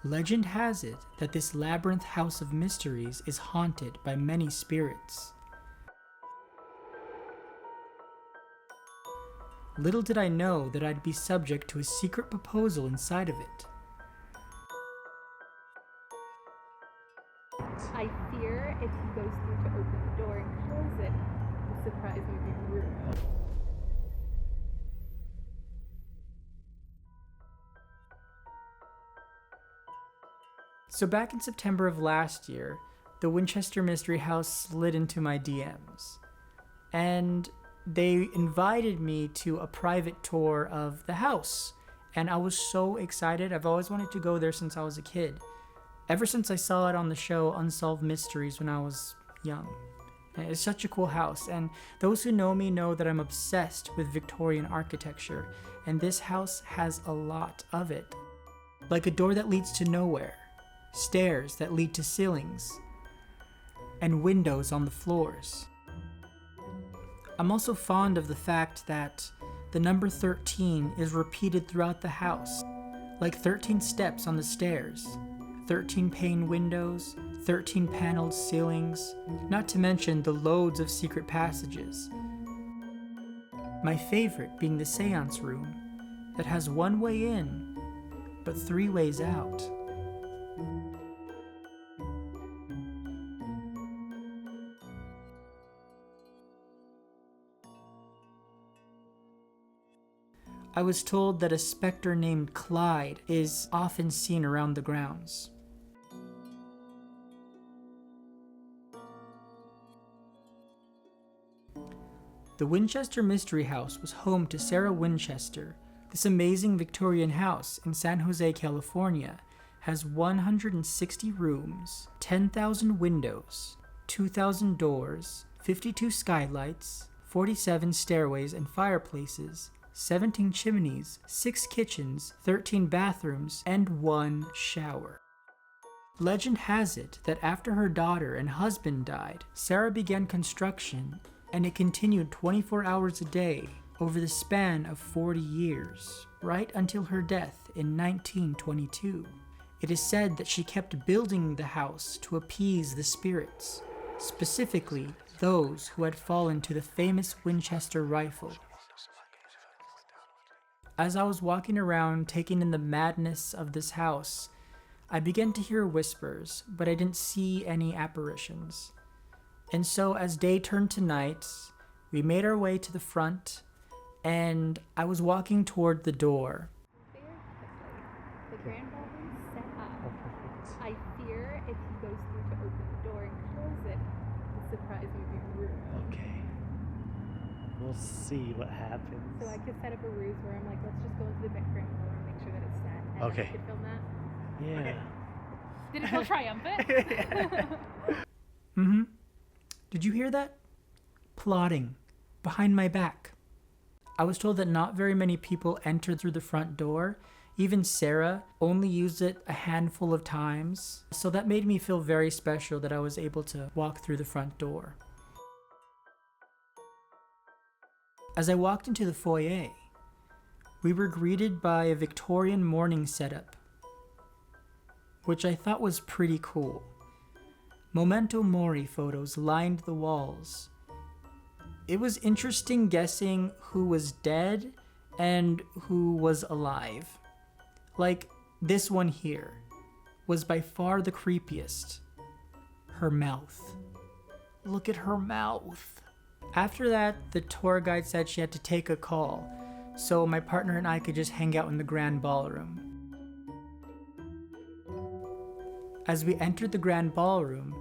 Legend has it that this labyrinth house of mysteries is haunted by many spirits. Little did I know that I'd be subject to a secret proposal inside of it. I fear if he goes through to open the door and close it, the surprise would be ruined. So back in September of last year, the Winchester Mystery House slid into my DMs. And they invited me to a private tour of the house. And I was so excited. I've always wanted to go there since I was a kid. Ever since I saw it on the show Unsolved Mysteries when I was young. It's such a cool house, and those who know me know that I'm obsessed with Victorian architecture, and this house has a lot of it. Like a door that leads to nowhere, stairs that lead to ceilings, and windows on the floors. I'm also fond of the fact that the number 13 is repeated throughout the house, like 13 steps on the stairs, 13 pane windows, 13 paneled ceilings, not to mention the loads of secret passages. My favorite being the seance room, that has one way in, but 3 ways out. I was told that a specter named Clyde is often seen around the grounds. The Winchester Mystery House was home to Sarah Winchester. This amazing Victorian house in San Jose, California, has 160 rooms, 10,000 windows, 2,000 doors, 52 skylights, 47 stairways and fireplaces, 17 chimneys, 6 kitchens, 13 bathrooms, and 1 shower. Legend has it that after her daughter and husband died, Sarah began construction, and it continued 24 hours a day over the span of 40 years, right until her death in 1922. It is said that she kept building the house to appease the spirits, specifically those who had fallen to the famous Winchester rifle. As I was walking around taking in the madness of this house, I began to hear whispers, but I didn't see any apparitions. And so as day turned to night, we made our way to the front, and I was walking toward the door. Very quickly, the grand ballroom's set up. I fear if he goes through to open the door and close it, the surprise would be ruined. Okay. We'll see what happens. So I could set up a ruse where I'm like, let's just go into the grand ballroom and make sure that it's set, and then Okay. I could film that. Yeah. Did it feel triumphant? Mm-hmm. Did you hear that? Plotting. Behind my back. I was told that not very many people entered through the front door. Even Sarah only used it a handful of times. So that made me feel very special that I was able to walk through the front door. As I walked into the foyer, we were greeted by a Victorian morning setup, which I thought was pretty cool. Memento Mori photos lined the walls. It was interesting guessing who was dead and who was alive. Like, this one here was by far the creepiest. Her mouth. Look at her mouth. After that, the tour guide said she had to take a call, so my partner and I could just hang out in the grand ballroom. As we entered the grand ballroom,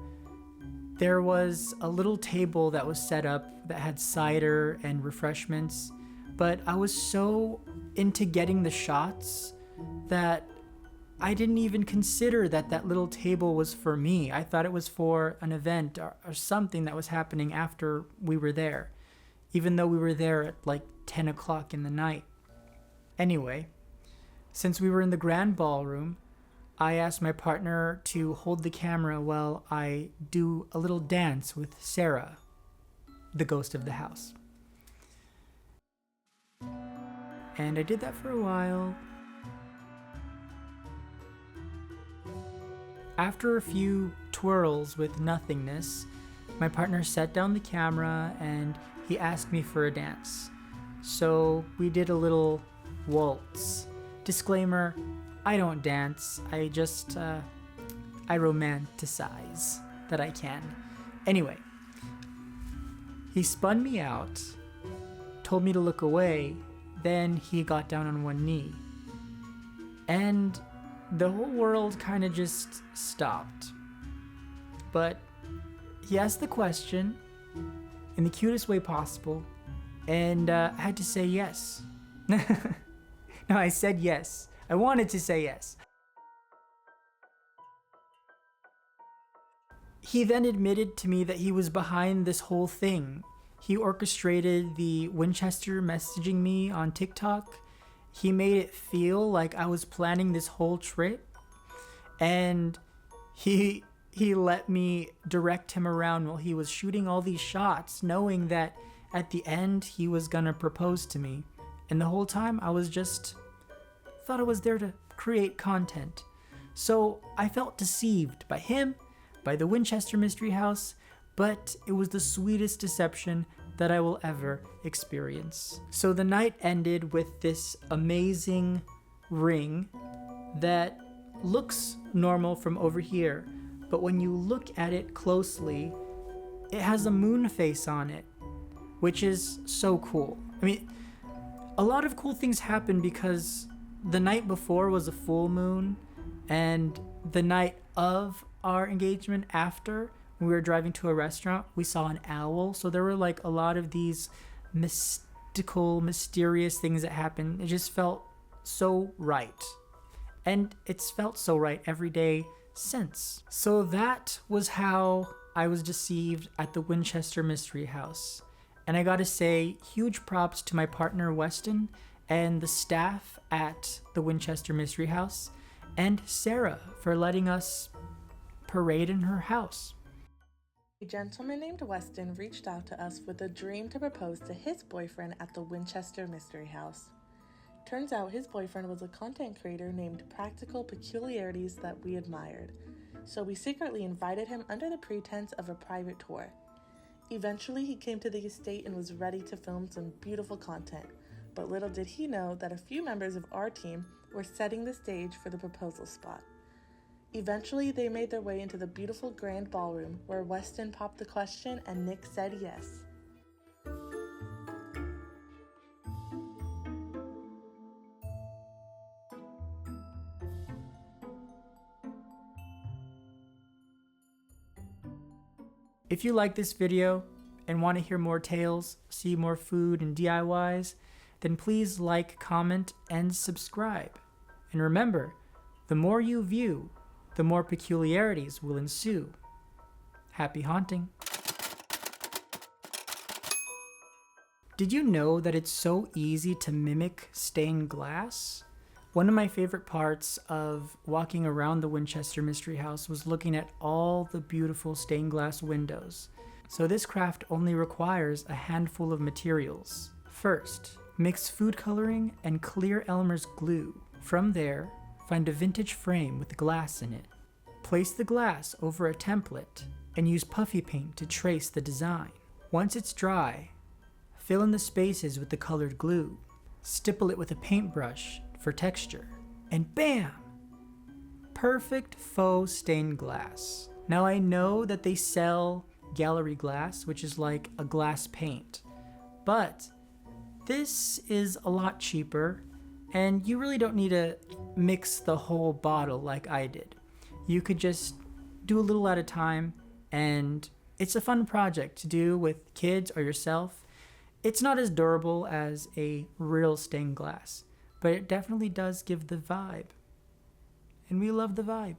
there was a little table that was set up that had cider and refreshments, but I was so into getting the shots that I didn't even consider that that little table was for me. I thought it was for an event or something that was happening after we were there, even though we were there at like 10 o'clock in the night. Anyway, since we were in the grand ballroom, I asked my partner to hold the camera while I do a little dance with Sarah, the ghost of the house. And I did that for a while. After a few twirls with nothingness, my partner set down the camera and he asked me for a dance. So we did a little waltz. Disclaimer, I don't dance. I romanticize that I can. Anyway, he spun me out, told me to look away, then he got down on one knee. And the whole world kind of just stopped. But he asked the question in the cutest way possible, and I had to say yes. No, I said yes. I wanted to say yes. He then admitted to me that he was behind this whole thing. He orchestrated the Winchester messaging me on TikTok. He made it feel like I was planning this whole trip. And he let me direct him around while he was shooting all these shots, knowing that at the end he was gonna propose to me. And the whole time I was just thought I was there to create content. So I felt deceived by him, by the Winchester Mystery House, but it was the sweetest deception that I will ever experience. So the night ended with this amazing ring that looks normal from over here, but when you look at it closely, it has a moon face on it, which is so cool. I mean, a lot of cool things happen because the night before was a full moon, and the night of our engagement after, when we were driving to a restaurant, we saw an owl. So there were like a lot of these mystical, mysterious things that happened. It just felt so right. And it's felt so right every day since. So that was how I was deceived at the Winchester Mystery House. And I gotta say, huge props to my partner Weston and the staff at the Winchester Mystery House, and Sarah for letting us parade in her house. A gentleman named Weston reached out to us with a dream to propose to his boyfriend at the Winchester Mystery House. Turns out his boyfriend was a content creator named Peculiarities that we admired, so we secretly invited him under the pretense of a private tour. Eventually, he came to the estate and was ready to film some beautiful content, but little did he know that a few members of our team were setting the stage for the proposal spot. Eventually, they made their way into the beautiful grand ballroom where Weston popped the question and Nikk said yes. If you like this video and want to hear more tales, see more food and DIYs, then please like, comment, and subscribe. And remember, the more you view, the more peculiarities will ensue. Happy haunting. Did you know that it's so easy to mimic stained glass? One of my favorite parts of walking around the Winchester Mystery House was looking at all the beautiful stained glass windows. So this craft only requires a handful of materials. First, mix food coloring and clear Elmer's glue. From there, find a vintage frame with glass in it. Place the glass over a template and use puffy paint to trace the design. Once it's dry, fill in the spaces with the colored glue. Stipple it with a paintbrush for texture. And bam! Perfect faux stained glass. Now I know that they sell gallery glass, which is like a glass paint, but this is a lot cheaper, and you really don't need to mix the whole bottle like I did. You could just do a little at a time, and it's a fun project to do with kids or yourself. It's not as durable as a real stained glass, but it definitely does give the vibe. And we love the vibe.